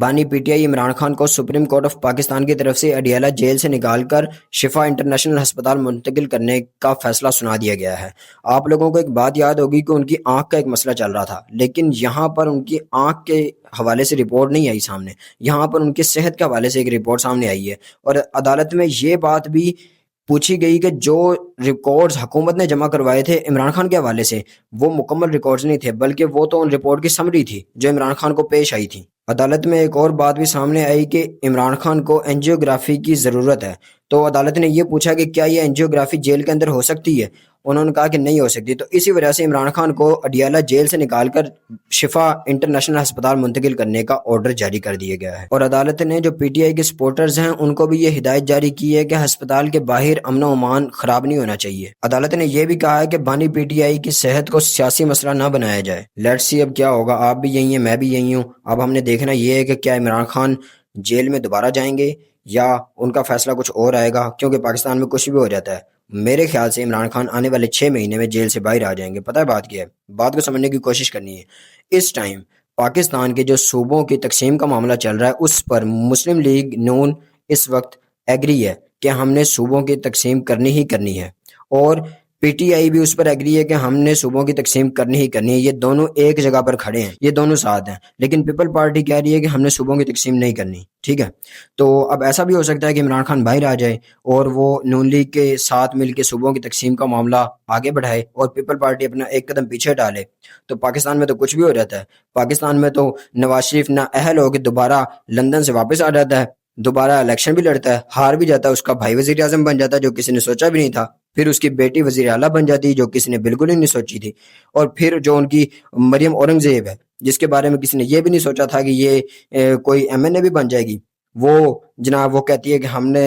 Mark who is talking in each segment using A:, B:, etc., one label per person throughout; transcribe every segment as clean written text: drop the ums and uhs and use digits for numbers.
A: بانی P T I Imran Khan کو supreme court of Pakistan کی طرف سے اڈیالہ جیل سے نکال کر شفا انٹرنیشنل ہسپتال منتقل کرنے کا فیصلہ سنا دیا گیا ہے۔ آپ لوگوں کو ایک بات یاد ہوگی کہ ان کی آنکھ کا ایک مسئلہ چل رہا تھا، لیکن یہاں پر ان کی آنکھ کے حوالے سے رپورٹ نہیں آئی سامنے، یہاں پر ان کی صحت کے حوالے سے ایک رپورٹ سامنے آئی ہے، اور عدالت میں یہ بات بھی پوچھی گئی کہ جو ریکارڈز حکومت نے جمع کروائے تھے عمران خان کے حوالے سے وہ مکمل ریکارڈز نہیں تھے، بلکہ وہ تو ان رپورٹ کی سمری تھی جو عمران خان کو پیش آئی تھی۔ عدالت میں ایک اور بات بھی سامنے آئی کہ عمران خان کو اینجیوگرافی کی ضرورت ہے، تو عدالت نے یہ پوچھا کہ کیا یہ اینجیوگرافی جیل کے اندر ہو سکتی ہے؟ انہوں نے کہا کہ نہیں ہو سکتی، تو اسی وجہ سے عمران خان کو اڈیالہ جیل سے نکال کر شفا انٹرنیشنل ہسپتال منتقل کرنے کا آرڈر جاری کر دیا گیا ہے۔ اور عدالت نے جو پی ٹی آئی کے سپورٹرز ہیں ان کو بھی یہ ہدایت جاری کی ہے کہ ہسپتال کے باہر امن و امان خراب نہیں ہونا چاہیے۔ عدالت نے یہ بھی کہا ہے کہ بانی پی ٹی آئی کی صحت کو سیاسی مسئلہ نہ بنایا جائے۔ لیٹس سی اب کیا ہوگا، آپ بھی یہی ہیں، میں بھی یہی ہوں، اب ہم نے دیکھنا یہ ہے کہ کیا عمران خان جیل میں دوبارہ جائیں گے یا ان کا فیصلہ کچھ اور آئے گا، کیونکہ پاکستان میں کچھ بھی ہو جاتا ہے۔ میرے خیال سے عمران خان آنے والے 6 مہینے میں جیل سے باہر آ جائیں گے۔ پتہ ہے بات کیا ہے، بات کو سمجھنے کی کوشش کرنی ہے۔ اس ٹائم پاکستان کے جو صوبوں کی تقسیم کا معاملہ چل رہا ہے اس پر مسلم لیگ نون اس وقت ایگری ہے کہ ہم نے صوبوں کی تقسیم کرنی ہی کرنی ہے، اور پی ٹی آئی بھی اس پر ایگری ہے کہ ہم نے صوبوں کی تقسیم کرنی ہی کرنی ہے۔ یہ دونوں ایک جگہ پر کھڑے ہیں، یہ دونوں ساتھ ہیں، لیکن پیپل پارٹی کہہ رہی ہے کہ ہم نے صوبوں کی تقسیم نہیں کرنی، ٹھیک ہے؟ تو اب ایسا بھی ہو سکتا ہے کہ عمران خان باہر آ جائے اور وہ نون لیگ کے ساتھ مل کے صوبوں کی تقسیم کا معاملہ آگے بڑھائے اور پیپل پارٹی اپنا ایک قدم پیچھے ڈالے، تو پاکستان میں تو کچھ بھی ہو جاتا ہے۔ پاکستان میں تو نواز شریف نہ اہل ہو کے دوبارہ لندن سے واپس آ جاتا ہے، دوبارہ الیکشن بھی لڑتا ہے، ہار بھی جاتا ہے، اس کا بھائی وزیر اعظم بن جاتا ہے جو کسی نے سوچا بھی نہیں تھا، پھر اس کی بیٹی وزیر اعلیٰ بن جاتی ہے جو کسی نے بالکل ہی نہیں سوچی تھی، اور پھر جو ان کی مریم اورنگزیب ہے جس کے بارے میں کسی نے یہ بھی نہیں سوچا تھا کہ یہ کوئی ایم این اے بھی بن جائے گی، وہ جناب وہ کہتی ہے کہ ہم نے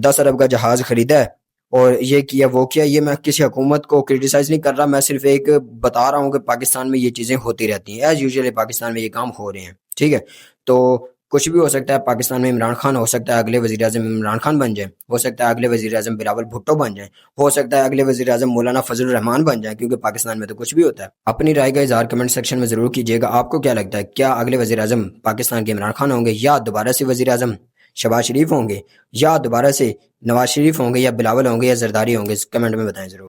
A: 10 ارب کا جہاز خریدا ہے اور یہ کیا وہ کیا۔ یہ میں کسی حکومت کو کرٹیسائز نہیں کر رہا، میں صرف ایک بتا رہا ہوں کہ پاکستان میں یہ چیزیں ہوتی رہتی ہیں، ایز یوزول پاکستان میں یہ کام ہو رہے ہیں، ٹھیک ہے؟ تو کچھ بھی ہو سکتا ہے، پاکستان میں عمران خان ہو سکتا ہے اگلے وزیر اعظم عمران خان بن جائیں، ہو سکتا ہے اگلے وزیر اعظم بلاول بھٹو بن جائیں، ہو سکتا ہے اگلے وزیر اعظم مولانا فضل الرحمان بن جائیں، کیونکہ پاکستان میں تو کچھ بھی ہوتا ہے۔ اپنی رائے کا اظہار کمنٹ سیکشن میں ضرور کیجیے گا۔ آپ کو کیا لگتا ہے، کیا اگلے وزیر اعظم پاکستان کے عمران خان ہوں گے، یا دوبارہ سے وزیر اعظم شہباز شریف ہوں گے، یا دوبارہ سے نواز شریف ہوں گے، یا بلاول ہوں گے، یا زرداری ہوں گے؟ کمنٹ میں بتائیں ضرور۔